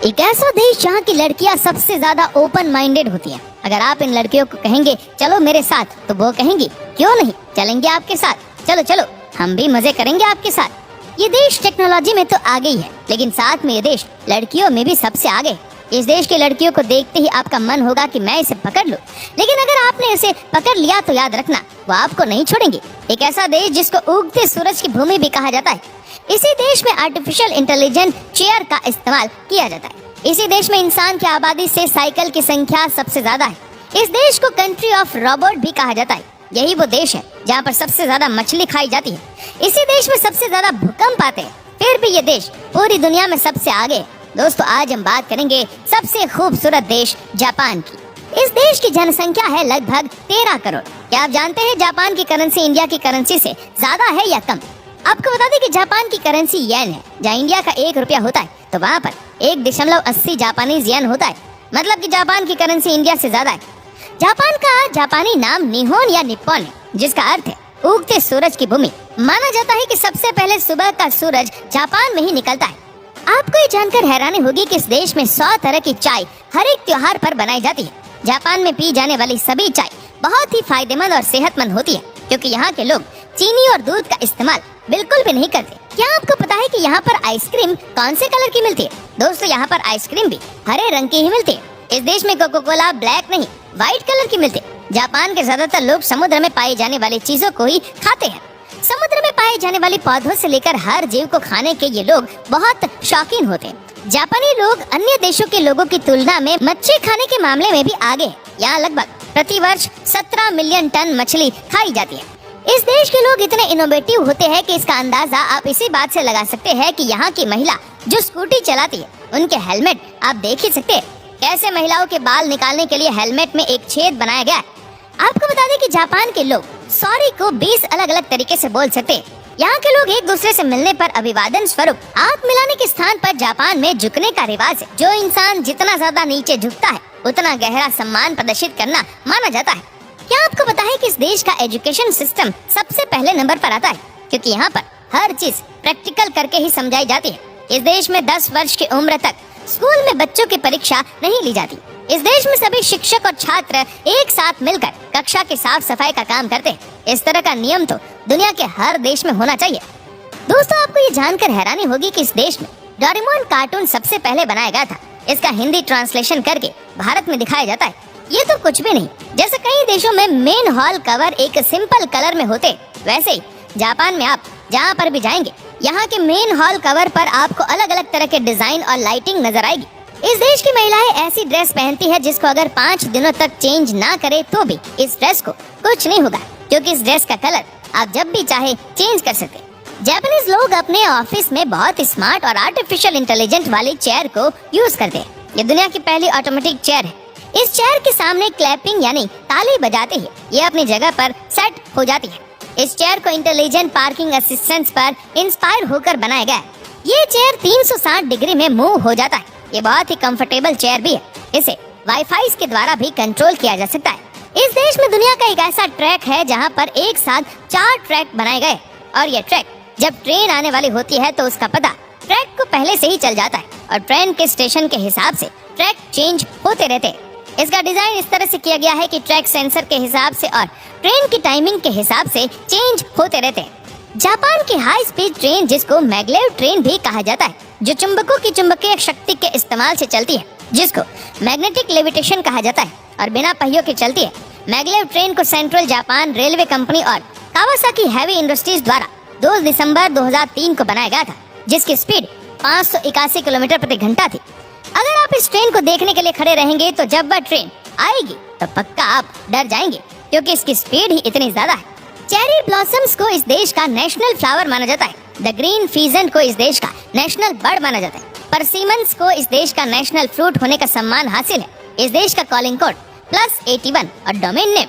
एक ऐसा देश जहाँ की लड़कियाँ सबसे ज्यादा ओपन माइंडेड होती हैं। अगर आप इन लड़कियों को कहेंगे चलो मेरे साथ, तो वो कहेंगी क्यों नहीं, चलेंगे आपके साथ, चलो चलो हम भी मजे करेंगे आपके साथ। ये देश टेक्नोलॉजी में तो आगे ही है, लेकिन साथ में ये देश लड़कियों में भी सबसे आगे। इस देश की लड़कियों को देखते ही आपका मन होगा कि मैं इसे पकड़ लूं, लेकिन अगर आपने इसे पकड़ लिया तो याद रखना वो आपको नहीं छोड़ेंगे। एक ऐसा देश जिसको उगते सूरज की भूमि भी कहा जाता है। इसी देश में आर्टिफिशियल इंटेलिजेंस चेयर का इस्तेमाल किया जाता है। इसी देश में इंसान की आबादी से साइकिल की संख्या सबसे ज्यादा है। इस देश को कंट्री ऑफ रोबोट भी कहा जाता है। यही वो देश है जहाँ पर सबसे ज्यादा मछली खाई जाती है। इसी देश में सबसे ज्यादा भूकंप आते हैं, फिर भी ये देश पूरी दुनिया में सबसे आगे है। दोस्तों, आज हम बात करेंगे सबसे खूबसूरत देश जापान की। इस देश की जनसंख्या है लगभग 13 करोड़। क्या आप जानते हैं जापान की करेंसी इंडिया की करेंसी से ज्यादा है या कम? आपको बता दें कि जापान की करेंसी येन है। जहाँ इंडिया का 1 रुपया होता है तो वहाँ पर 1.80 जापानीज येन होता है। मतलब कि जापान की करेंसी इंडिया से ज्यादा है। जापान का जापानी नाम निहोन या निप्पॉन है, जिसका अर्थ है उगते सूरज की भूमि। माना जाता है कि सबसे पहले सुबह का सूरज जापान में ही निकलता है। आपको ये जानकर हैरानी होगी कि इस देश में 100 तरह की चाय हर एक त्योहार पर बनाई जाती है। जापान में पी जाने वाली सभी चाय बहुत ही फायदेमंद और सेहतमंद होती है, क्योंकि यहाँ के लोग चीनी और दूध का इस्तेमाल बिल्कुल भी नहीं करते। क्या आपको पता है कि यहाँ पर आइसक्रीम कौन से कलर की मिलती है? दोस्तों, यहाँ पर आइसक्रीम भी हरे रंग की ही मिलती है। इस देश में कोको कोला ब्लैक नहीं, व्हाइट कलर की मिलती है। जापान के ज्यादातर लोग समुद्र में पाई जाने वाली चीजों को ही खाते हैं। समुद्र में पाए जाने वाली पौधों से लेकर हर जीव को खाने के ये लोग बहुत शौकीन होते हैं। जापानी लोग अन्य देशों के लोगों की तुलना में मच्छी खाने के मामले में भी आगे हैं। यहाँ लगभग प्रति वर्ष 17 मिलियन टन मछली खाई जाती है। इस देश के लोग इतने इनोवेटिव होते हैं कि इसका अंदाजा आप इसी बात से लगा सकते हैं कि यहाँ की महिला जो स्कूटी चलाती है, उनके हेलमेट आप देख ही सकते हैं कैसे महिलाओं के बाल निकालने के लिए हेलमेट में एक छेद बनाया गया है। आपको बता दें कि जापान के लोग सॉरी को 20 अलग अलग तरीके से बोल सकते हैं। यहाँ के लोग एक दूसरे से मिलने पर अभिवादन स्वरूप हाथ मिलाने के स्थान पर जापान में झुकने का रिवाज है। जो इंसान जितना ज्यादा नीचे झुकता है उतना गहरा सम्मान प्रदर्शित करना माना जाता है। क्या आपको पता है कि इस देश का एजुकेशन सिस्टम सबसे पहले नंबर पर आता है, क्योंकि यहाँ पर हर चीज प्रैक्टिकल करके ही समझाई जाती है। इस देश में 10 वर्ष की उम्र तक स्कूल में बच्चों की परीक्षा नहीं ली जाती। इस देश में सभी शिक्षक और छात्र एक साथ मिलकर कक्षा की साफ सफाई का काम करते हैं। इस तरह का नियम तो दुनिया के हर देश में होना चाहिए। दोस्तों, आपको ये जानकर हैरानी होगी कि इस देश में डोरेमोन कार्टून सबसे पहले बनाया गया था। इसका हिंदी ट्रांसलेशन करके भारत में दिखाया जाता है। ये तो कुछ भी नहीं, जैसे कई देशों में मेन हॉल कवर एक सिंपल कलर में होते, वैसे ही जापान में आप जहाँ पर भी जाएंगे यहाँ के मेन हॉल कवर पर आपको अलग अलग तरह के डिजाइन और लाइटिंग नजर आएगी। इस देश की महिलाएं ऐसी ड्रेस पहनती है जिसको अगर 5 दिनों तक चेंज ना करे तो भी इस ड्रेस को कुछ नहीं होगा, क्योंकि इस ड्रेस का कलर आप जब भी चाहे चेंज कर सकते। जापानीज लोग अपने ऑफिस में बहुत स्मार्ट और आर्टिफिशियल इंटेलिजेंस वाली चेयर को यूज करते हैं। ये दुनिया की पहली ऑटोमेटिक चेयर है। इस चेयर के सामने क्लैपिंग यानी ताली बजाते ही ये अपनी जगह पर सेट हो जाती है। इस चेयर को इंटेलिजेंट पार्किंग असिस्टेंस पर इंस्पायर होकर बनाया गया है। ये चेयर 360 डिग्री में मूव हो जाता है। ये बहुत ही कंफर्टेबल चेयर भी है। इसे वाईफाई के द्वारा भी कंट्रोल किया जा सकता है। इस देश में दुनिया का एक ऐसा ट्रैक है जहाँ पर एक साथ 4 ट्रैक बनाए गए, और ये ट्रैक जब ट्रेन आने वाली होती है तो उसका पता ट्रैक को पहले से ही चल जाता है, और ट्रेन के स्टेशन के हिसाब से ट्रैक चेंज होते रहते हैं। इसका डिजाइन इस तरह से किया गया है कि ट्रैक सेंसर के हिसाब से और ट्रेन की टाइमिंग के हिसाब से चेंज होते रहते हैं। जापान की हाई स्पीड ट्रेन, जिसको मैग्लेव ट्रेन भी कहा जाता है, जो चुंबकों की चुंबकीय शक्ति के इस्तेमाल से चलती है, जिसको मैग्नेटिक लेविटेशन कहा जाता है, और बिना पहियों के चलती है। मैग्लेव ट्रेन को सेंट्रल जापान रेलवे कंपनी और कावासाकी हैवी इंडस्ट्रीज द्वारा 2 दिसंबर 2003 को बनाया गया था, जिसकी स्पीड 581 किलोमीटर प्रति घंटा थी। अगर आप इस ट्रेन को देखने के लिए खड़े रहेंगे तो जब वह ट्रेन आएगी तो पक्का आप डर जाएंगे, क्योंकि इसकी स्पीड ही इतनी ज्यादा है। चेरी ब्लॉसम्स को इस देश का नेशनल फ्लावर माना जाता है। द ग्रीन फीजेंट को इस देश का नेशनल बर्ड माना जाता है। परसिमन्स को इस देश का नेशनल फ्रूट होने का सम्मान हासिल है। इस देश का कॉलिंग कोड +81 और डोमेन नेम